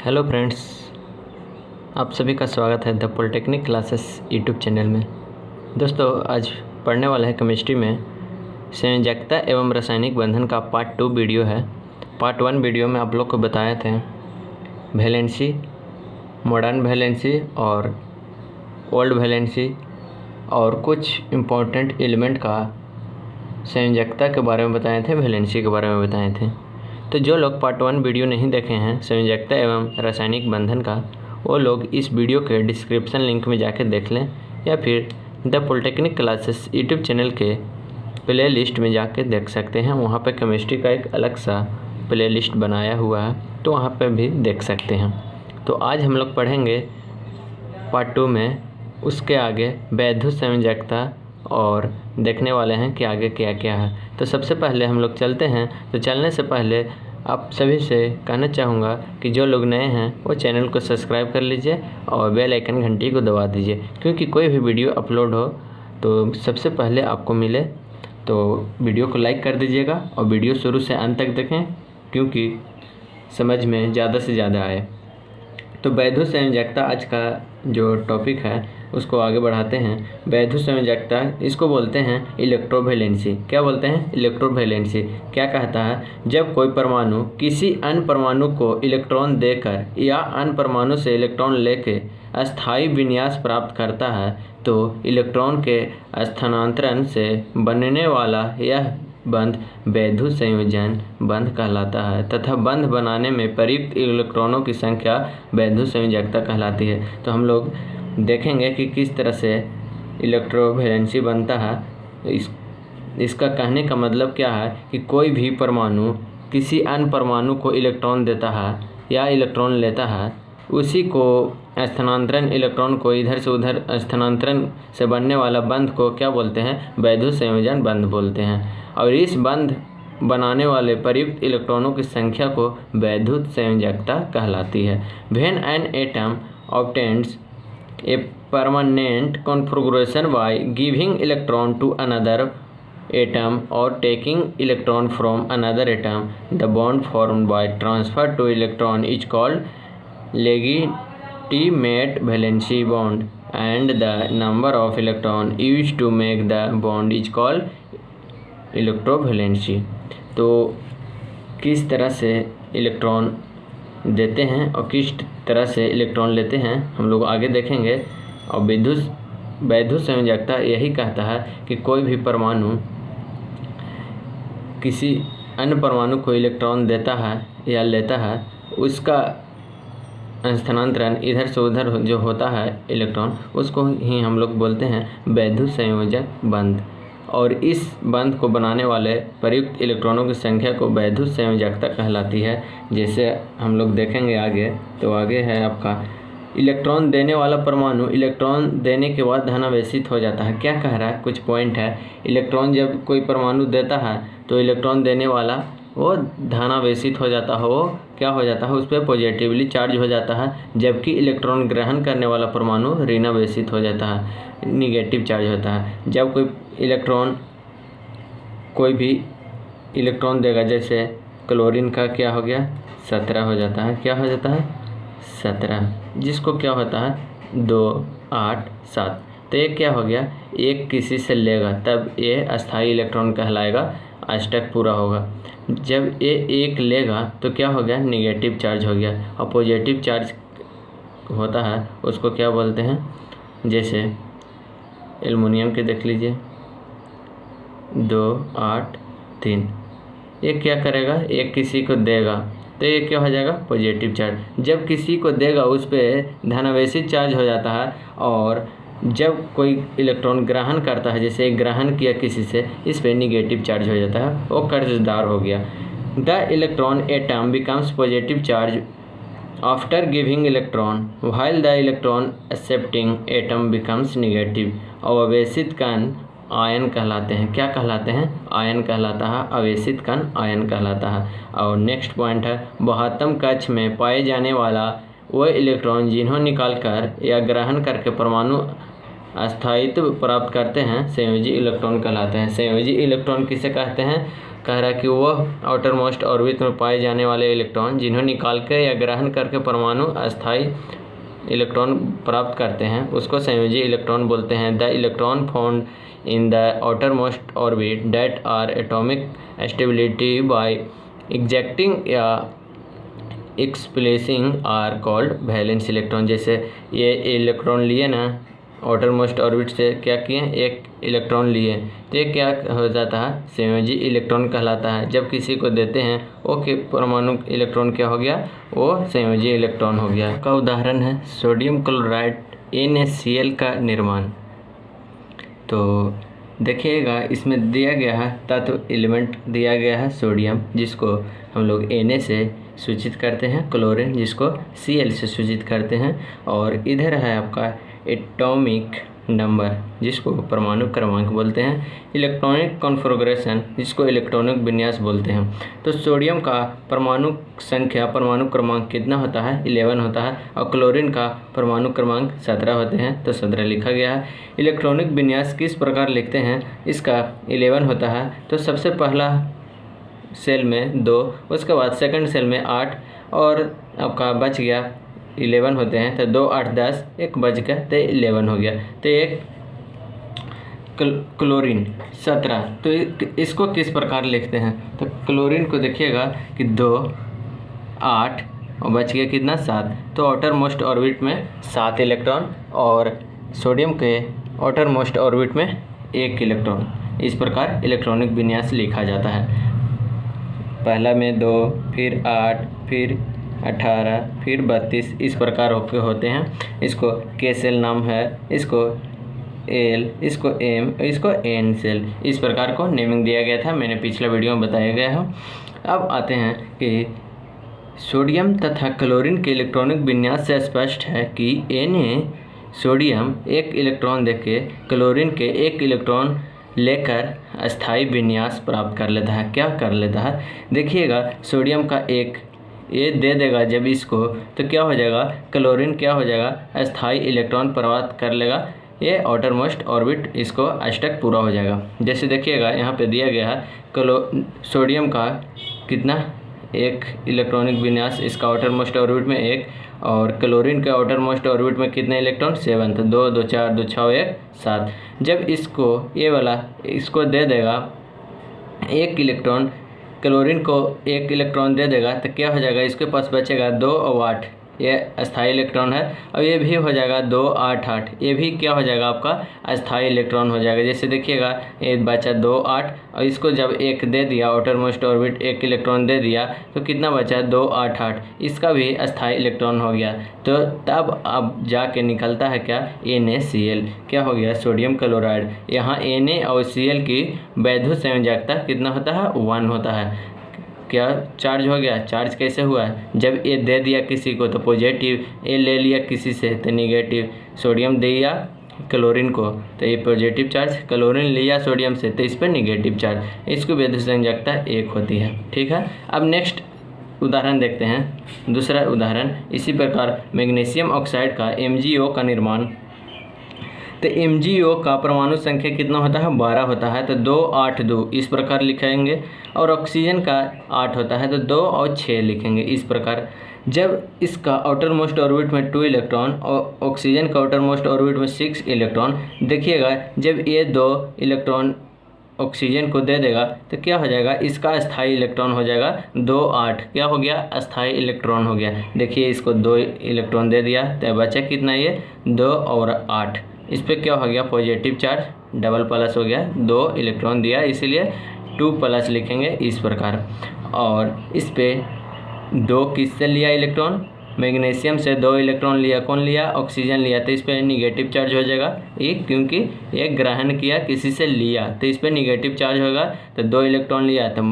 Hello friends, आप सभी का स्वागत है the polytechnic classes YouTube channel में। दोस्तों, आज पढ़ने वाला है केमिस्ट्री में संयोजकता एवं रासायनिक बंधन का पार्ट 2 वीडियो है। पार्ट 1 वीडियो में आप लोग को बताए थे वैलेंसी, मॉडर्न वैलेंसी और ओल्ड वैलेंसी और कुछ इम्पोर्टेंट एलिमेंट का संयोजकता के बारे में बताए थे, वैलेंसी के बारे में बताए थे। तो जो लोग पार्ट 1 वीडियो नहीं देखे हैं संयोजकता एवं रासायनिक बंधन का, वो लोग इस वीडियो के डिस्क्रिप्शन लिंक में जाकर देख लें या फिर the polytechnic classes YouTube channel के प्ले लिस्ट में जाकर देख सकते हैं। वहाँ पे केमिस्ट्री का एक अलग सा प्ले लिस्ट बनाया हुआ है, तो वहाँ पे भी देख सकते हैं। तो आज हम लोग पढ़ेंगे पार्ट 2 में उसके आगे वैद्युत संयोजकता और देखने वाले हैं कि आगे क्या क्या है। तो सबसे पहले हम लोग चलते हैं। तो चलने से पहले आप सभी से कहना चाहूँगा कि जो लोग नए हैं वो चैनल को सब्सक्राइब कर लीजिए और बेल आइकन घंटी को दबा दीजिए, क्योंकि कोई भी वीडियो अपलोड हो तो सबसे पहले आपको मिले। तो वीडियो को लाइक कर दीजिएगा और वीडियो शुरू से अंत तक देखें, क्योंकि समझ में ज़्यादा से ज़्यादा आए। तो वैद्युत संयोजकता आज का जो टॉपिक है उसको आगे बढ़ाते हैं। वैद्युत संयोजकता इसको बोलते हैं इलेक्ट्रोवैलेंसी। क्या बोलते हैं? इलेक्ट्रोवैलेंसी। क्या कहता है? जब कोई परमाणु किसी अन्य परमाणु को इलेक्ट्रॉन देकर या अन्य परमाणु से इलेक्ट्रॉन लेके अस्थायी विन्यास प्राप्त करता है, तो इलेक्ट्रॉन के स्थानांतरण से बनने वाला यह बंध वैद्युत संयोजन बंध कहलाता है तथा बंध बनाने में प्रयुक्त इलेक्ट्रॉनों की संख्या वैद्युत संयोजकता कहलाती है। तो हम लोग देखेंगे कि किस तरह से इलेक्ट्रोवैलेंसी बनता है। इसका कहने का मतलब क्या है कि कोई भी परमाणु किसी अन्य परमाणु को इलेक्ट्रॉन देता है या इलेक्ट्रॉन लेता है, उसी को स्थानांतरण, इलेक्ट्रॉन को इधर से उधर स्थानांतरण से बनने वाला बंध को क्या बोलते हैं? वैद्युत संयोजन बंध बोलते हैं। और इस बंध बनाने वाले प्रयुक्त इलेक्ट्रॉनों की संख्या को वैद्युत संयोजकता कहलाती है। When an atom obtains a permanent configuration by giving electron to another atom or taking electron from another atom, the bond formed by transfer to electron is called legitimate valency bond, and the number of electron used to make the bond is called electrovalency। तो किस तरह से electron देते हैं और किस तरह से इलेक्ट्रॉन लेते हैं हम लोग आगे देखेंगे। और वैद्युत संयोजकता यही कहता है कि कोई भी परमाणु किसी अन्य परमाणु को इलेक्ट्रॉन देता है या लेता है, उसका स्थानांतरण इधर से उधर जो होता है इलेक्ट्रॉन, उसको ही हम लोग बोलते हैं वैद्युत संयोजक बंध। और इस बंध को बनाने वाले प्रयुक्त इलेक्ट्रॉनों की संख्या को वैद्युत संयोजकता कहलाती है। जैसे हम लोग देखेंगे आगे। तो आगे है आपका इलेक्ट्रॉन देने वाला परमाणु इलेक्ट्रॉन देने के बाद धनावेशित हो जाता है। क्या कह रहा है? कुछ पॉइंट है। इलेक्ट्रॉन जब कोई परमाणु देता है तो इलेक्ट्रॉन देने वाला वो धनावेशित हो जाता है, वो क्या हो जाता है? उस पर पॉजिटिवली चार्ज हो जाता है, जबकि इलेक्ट्रॉन ग्रहण करने वाला परमाणु ऋणावेशित हो जाता है, निगेटिव चार्ज होता है। जब कोई भी इलेक्ट्रॉन देगा, जैसे क्लोरीन का क्या हो गया? 17 हो जाता है। क्या हो जाता है? 17, जिसको क्या होता है? 2, 8, 7। तो ये क्या हो गया? एक किसी से लेगा तब ये अस्थायी इलेक्ट्रॉन कहलाएगा, अष्टक पूरा होगा। जब ये एक लेगा तो क्या हो गया? निगेटिव चार्ज हो गया। और पॉजिटिव चार्ज होता है उसको क्या बोलते हैं? जैसे एल्युमिनियम के देख लीजिए, 2, 8, 3। ये क्या करेगा? एक किसी को देगा तो ये क्या हो जाएगा? Positive charge. जब किसी को देगा उस पर धनावेशित चार्ज हो जाता है, और जब कोई इलेक्ट्रॉन ग्रहण करता है, जैसे ग्रहण किया किसी से, इस पर निगेटिव चार्ज हो जाता है, वो कर्जदार हो गया। The electron atom becomes positive charge after giving electron, while the electron accepting atom becomes negative. और अवेशित कण आयन कहलाते हैं। क्या कहलाते हैं? आयन कहलाता है। अवेशित कण आयन कहलाता है। और नेक्स्ट पॉइंट है बहुआत्म कक्ष में पाए जाने वाला वह इलेक्ट्रॉन जिन्हों निकालकर या ग्रहण करके परमाणु अस्थायित्व प्राप्त करते हैं संयोजी इलेक्ट्रॉन कहलाते हैं। संयोजी इलेक्ट्रॉन किसे कहते हैं? कह रहा है कि वह आउटर मोस्ट ऑर्बिट में पाए जाने वाले इलेक्ट्रॉन जिन्हें निकाल के या ग्रहण करके परमाणु अस्थायी इलेक्ट्रॉन प्राप्त करते हैं उसको संयोजी इलेक्ट्रॉन बोलते हैं। The electron found in the outermost orbit that are atomic stability by exacting या expelling are called valence electron. जैसे ये इलेक्ट्रॉन लिए ना आउटर मोस्ट ऑर्बिट से, क्या किए, एक इलेक्ट्रॉन लिए, तो ये क्या हो जाता है? संयोजी इलेक्ट्रॉन कहलाता है। जब किसी को देते हैं वो कि परमाणु इलेक्ट्रॉन क्या हो गया? वो संयोजी इलेक्ट्रॉन हो गया। का उदाहरण है सोडियम क्लोराइड NaCl का निर्माण। तो देखिएगा इसमें दिया गया है तत्व एलिमेंट दिया गया है सोडियम, जिसको हम लोग Na से सूचित करते हैं, क्लोरीन जिसको Cl से सूचित करते हैं, और इधर है आपका एटॉमिक नंबर जिसको परमाणु क्रमांक बोलते हैं, इलेक्ट्रॉनिक कॉन्फ़िगरेशन जिसको इलेक्ट्रॉनिक विन्यास बोलते हैं। तो सोडियम का परमाणु संख्या, परमाणु क्रमांक कितना होता है? 11 होता है, और क्लोरीन का परमाणु क्रमांक 17 होते हैं, तो 17 लिखा गया है। इलेक्ट्रॉनिक विन्यास किस प्रकार लिखते हैं? इसका 11 होता है, तो सबसे पहला सेल में 2, उसके बाद सेकंड सेल में 8, और आपका बच गया 11 होते हैं, तो 2 8 10, एक बच गया तो 11 हो गया। तो एक क्लोरीन 17, तो इसको किस प्रकार लिखते हैं? तो क्लोरीन को देखिएगा कि 2 8 और बच गया कितना? 7, तो आउटर मोस्ट ऑर्बिट में 7 इलेक्ट्रॉन, और सोडियम के आउटर मोस्ट ऑर्बिट में 1 इलेक्ट्रॉन। इस प्रकार इलेक्ट्रॉनिक विन्यास लिखा जाता है। पहला में 2, फिर 8, फिर 18, फिर 32, इस प्रकार होते हैं। इसको K सेल नाम है, इसको L, इसको M, इसको N सेल, इस प्रकार को नेमिंग दिया गया था, मैंने पिछला वीडियो में बताया गया है। अब आते हैं कि सोडियम तथा क्लोरीन के इलेक्ट्रॉनिक विन्यास से स्पष्ट है कि Na सोडियम 1 इलेक्ट्रॉन देके क्लोरीन के 1 इलेक्ट्रॉन लेकर अस्थायी विन्यास प्राप्त कर लेता है। क्या कर लेता है? देखिएगा सोडियम का 1 ये दे देगा जब इसको, तो क्या हो जाएगा? क्लोरीन क्या हो जाएगा? अस्थायी इलेक्ट्रॉन प्राप्त कर लेगा, ये आउटर मोस्ट ऑर्बिट इसको अष्टक पूरा हो जाएगा। जैसे देखिएगा यहाँ पे दिया गया है सोडियम का कितना? 1 इलेक्ट्रॉनिक विन्यास, इसका आउटर मोस्ट ऑर्बिट में 1, और क्लोरीन के आउटर मोस्ट ऑर्बिट में कितने इलेक्ट्रॉन? 7, तो 2 2 4 2 6 1 7। जब इसको ये वाला इसको दे देगा 1 इलेक्ट्रॉन, क्लोरीन को 1 इलेक्ट्रॉन दे देगा, तो क्या हो जाएगा? इसके पास बचेगा 2 और 8, ये अस्थायी इलेक्ट्रॉन है, और ये भी हो जाएगा 2 8 8, ये भी क्या हो जाएगा? आपका अस्थायी इलेक्ट्रॉन हो जाएगा। जैसे देखिएगा ये बचा 2 8, और इसको जब 1 दे दिया, आउटर मोस्ट ऑर्बिट 1 इलेक्ट्रॉन दे दिया, तो कितना बचा? 2 8 8, इसका भी अस्थायी इलेक्ट्रॉन हो गया। तो तब अब जाके निकलता है क्या? NaCl, क्या हो गया? Sodium chloride. यहाँ Na और Cl की वैद्युत संयोजकता कितना होता है? 1 होता है। क्या चार्ज हो गया? चार्ज कैसे हुआ है? जब ये दे दिया किसी को तो पॉजिटिव, ये ले लिया किसी से तो निगेटिव। सोडियम दिया क्लोरीन को तो ये पॉजिटिव चार्ज, क्लोरीन लिया सोडियम से तो इस पर निगेटिव चार्ज, इसको वैद्युत संयोजकता 1 होती है। ठीक है, अब नेक्स्ट उदाहरण देखते हैं। दूसरा उदाहरण इसी प्रकार मैग्नीशियम ऑक्साइड का MgO का निर्माण। तो MgO का परमाणु संख्या कितना होता है? 12 होता है, तो 2 8 2 इस प्रकार लिखेंगे, और ऑक्सीजन का 8 होता है तो 2 और 6 लिखेंगे इस प्रकार। जब इसका आउटर मोस्ट ऑर्बिट में 2 इलेक्ट्रॉन और ऑक्सीजन का आउटर मोस्ट ऑर्बिट में 6 इलेक्ट्रॉन, देखिएगा जब ये 2 इलेक्ट्रॉन ऑक्सीजन को दे देगा तो क्या हो जाएगा? इसका अस्थायी इलेक्ट्रॉन हो जाएगा 2 8, क्या हो गया? अस्थायी इलेक्ट्रॉन हो गया। देखिए इसको 2 इलेक्ट्रॉन दे दिया तो बचा कितना? ये 2 और 8, इस पर क्या हो गया? पॉजिटिव चार्ज, डबल प्लस हो गया, 2 इलेक्ट्रॉन दिया इसलिए 2 प्लस लिखेंगे इस प्रकार। और इस पे 2 किससे लिया इलेक्ट्रॉन? मैग्नीशियम से 2 इलेक्ट्रॉन लिया, कौन लिया? ऑक्सीजन लिया, तो इस पर निगेटिव चार्ज हो जाएगा ये, क्योंकि ये ग्रहण किया किसी से लिया तो इस पर निगेटिव चार्ज होगा। तो 2 इलेक्ट्रॉन लिया तो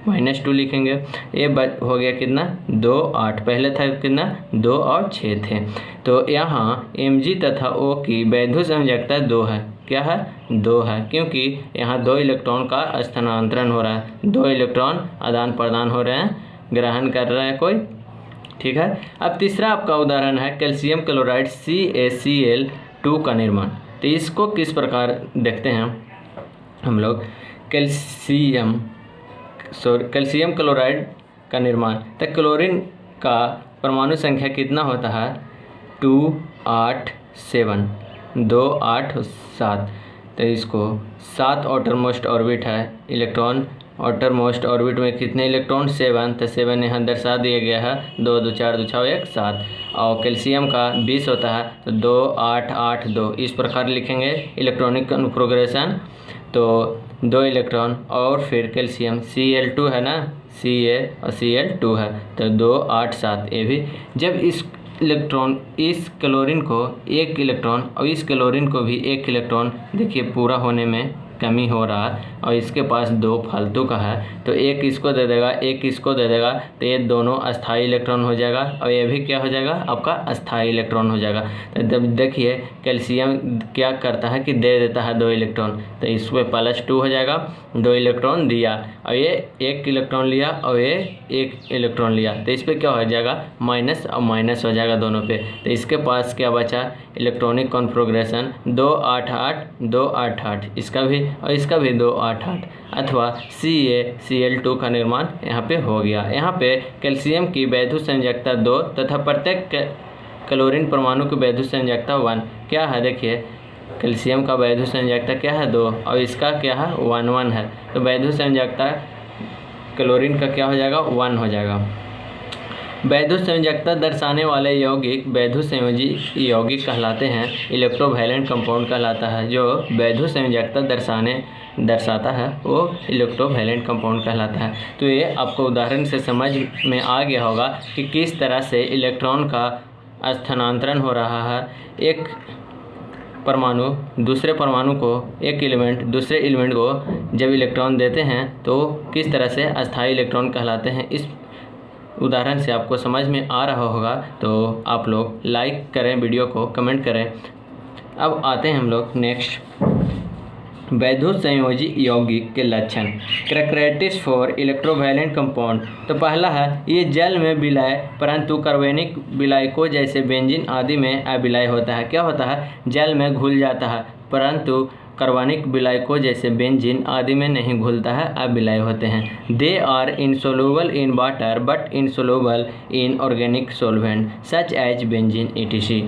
-2 लिखेंगे। ये हो गया कितना? 2 8, पहले था कितना? 2 और 6 थे। तो यहाँ Mg तथा O की वैद्युत संयोजकता 2 है। क्या है? 2 है, क्योंकि यहाँ 2 इलेक्ट्रॉन का स्थानांतरण हो रहा है, 2 इलेक्ट्रॉन आदान प्रदान हो रहे हैं, ग्रहण कर रहा है कोई। ठीक है, अब तीसरा आपका उदाहरण है कैल्शियम क्लोराइड CaCl2 का निर्माण। तो इसको किस प्रकार देखते हैं हम लोग। कैल्शियम क्लोराइड का निर्माण, तो क्लोरीन का परमाणु संख्या कितना होता है 287, 287। तो इसको 7 आउटर मोस्ट ऑर्बिट है इलेक्ट्रॉन, आउटर मोस्ट ऑर्बिट में कितने इलेक्ट्रॉन 7, तो 7 यहाँ दर्शा दिया गया है, 2 2 4 2 6 1 7। और कैल्शियम का 20 होता है तो 2 8 8 2 इस प्रकार लिखेंगे इलेक्ट्रॉनिक कॉन्फ़िगरेशन। तो 2 इलेक्ट्रॉन और फिर कैल्शियम Cl2 है ना, Ca और Cl2 है, तो 2 8 7। ये भी जब इस क्लोरीन को एक इलेक्ट्रॉन और इस क्लोरीन को भी एक इलेक्ट्रॉन, देखिए पूरा होने में कमी हो रहा है और इसके पास 2 फालतू का है, तो एक इसको दे देगा एक इसको दे देगा, तो ये दोनों अस्थाई इलेक्ट्रॉन हो जाएगा और ये भी क्या हो जाएगा आपका अस्थाई इलेक्ट्रॉन हो जाएगा। तो जब देखिए कैल्शियम क्या करता है कि दे देता है 2 इलेक्ट्रॉन, तो इसमें +2 हो जाएगा, 2 इलेक्ट्रॉन दिया और ये 1 इलेक्ट्रॉन लिया और ये 1 इलेक्ट्रॉन लिया, तो इस पर क्या हो जाएगा माइनस और माइनस हो जाएगा दोनों पे। तो इसके पास क्या बचा इलेक्ट्रॉनिक कॉन्फ़िगरेशन 2 8 8 2 8 8, इसका भी और इसका भी 2 8 8, अथवा CaCl2 का निर्माण यहाँ पे हो गया। यहाँ पे कैल्शियम की वैद्युत संयोजकता 2 तथा प्रत्येक क्लोरीन परमाणु की वैद्युत संयोजकता 1 क्या है। देखिए कैल्शियम का वैद्युत संयोजकता क्या है 2 और इसका क्या है 1 1 है, तो वैद्युत संयोजकता क्लोरीन का क्या हो जाएगा 1 हो जाएगा। वैद्युत संयोजकता दर्शाने वाले यौगिक वैद्युत संयोजी यौगिक कहलाते हैं, इलेक्ट्रोवैलेंट कंपाउंड कहलाता है। जो वैद्युत संयोजकता दर्शाता है वो इलेक्ट्रोवैलेंट कंपाउंड कहलाता है। तो ये आपको उदाहरण से समझ में आ गया होगा कि किस तरह से इलेक्ट्रॉन का स्थानांतरण हो रहा है। एक परमाणु दूसरे परमाणु को, एक एलिमेंट दूसरे एलिमेंट को जब इलेक्ट्रॉन देते हैं तो किस तरह से अस्थायी इलेक्ट्रॉन कहलाते हैं। इस उदाहरण से आपको समझ में आ रहा होगा, तो आप लोग लाइक करें, वीडियो को कमेंट करें। अब आते हैं हम लोग नेक्स्ट, वैद्युत संयोजी यौगिक के लक्षण, कैरेक्टरिस्टिक्स फॉर इलेक्ट्रोवैलेंट कंपाउंड। तो पहला है ये जल में विलय परंतु कार्बनिक विलय को जैसे बेंजीन आदि में अविलय होता है। क्या होता है जल में घुल जाता है परंतु कार्बनिक विलय को जैसे बेंजीन आदि में नहीं घुलता है, अविलय होते हैं। They are insoluble in water but insoluble in organic solvent such as benzene etc।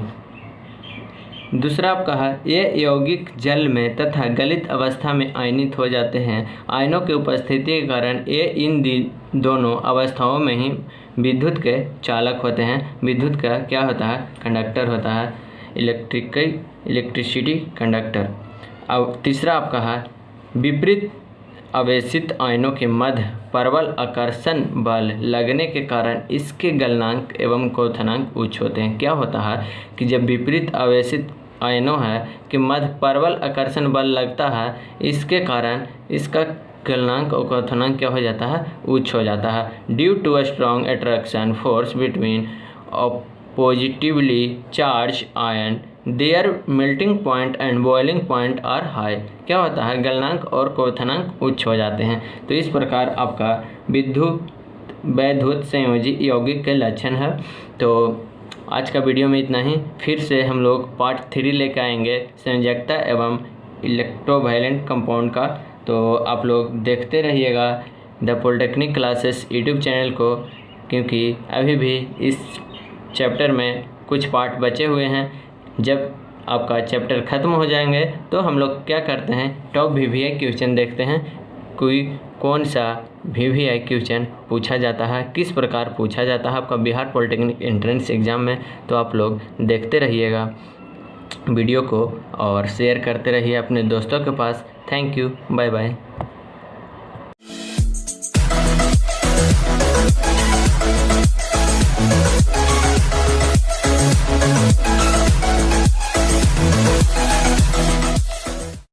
दूसरा आपका है ये यौगिक जल में तथा गलित अवस्था में आयनित हो जाते हैं। आयनों की उपस्थिति के कारण ये इन दोनों अवस्थाओं में ही विद्युत के चालक होते हैं। विद्युत का क्या होता है कंडक्टर होता है, इलेक्ट्रिसिटी कंडक्टर। अब तीसरा आपका है विपरीत आवेशित आयनों के मध्य प्रबल आकर्षण बल लगने के कारण इसके गलनांक एवं क्वथनांक उच्च होते हैं। क्या होता है कि जब विपरीत आवेशित आयनों है कि मध्य प्रबल आकर्षण बल लगता है, इसके कारण इसका गलनांक और क्वथनांक क्या हो जाता है उच्च हो जाता है। Due to a strong attraction force between positively charge ion their melting point and boiling point are high. क्या होता है गलनांक और क्वथनांक उच्च हो जाते हैं। तो इस प्रकार आपका वैद्युत संयोजी यौगिक के लक्षण है। तो आज का वीडियो में इतना ही, फिर से हम लोग पार्ट 3 लेकर आएंगे संयोजकता एवं इलेक्ट्रोवैलेंट कंपाउंड का। तो आप लोग देखते रहिएगा the polytechnic classes YouTube channel को, क्योंकि अभी भी इस चैप्टर में कुछ पार्ट बचे हुए हैं। जब आपका चैप्टर ख़त्म हो जाएंगे तो हम लोग क्या करते हैं टॉप VVI क्वेश्चन देखते हैं, कौन सा VVI क्वेश्चन पूछा जाता है, किस प्रकार पूछा जाता है आपका बिहार पॉलिटेक्निक एंट्रेंस एग्ज़ाम में। तो आप लोग देखते रहिएगा वीडियो को और शेयर करते रहिए अपने दोस्तों के पास। Thank you, bye bye.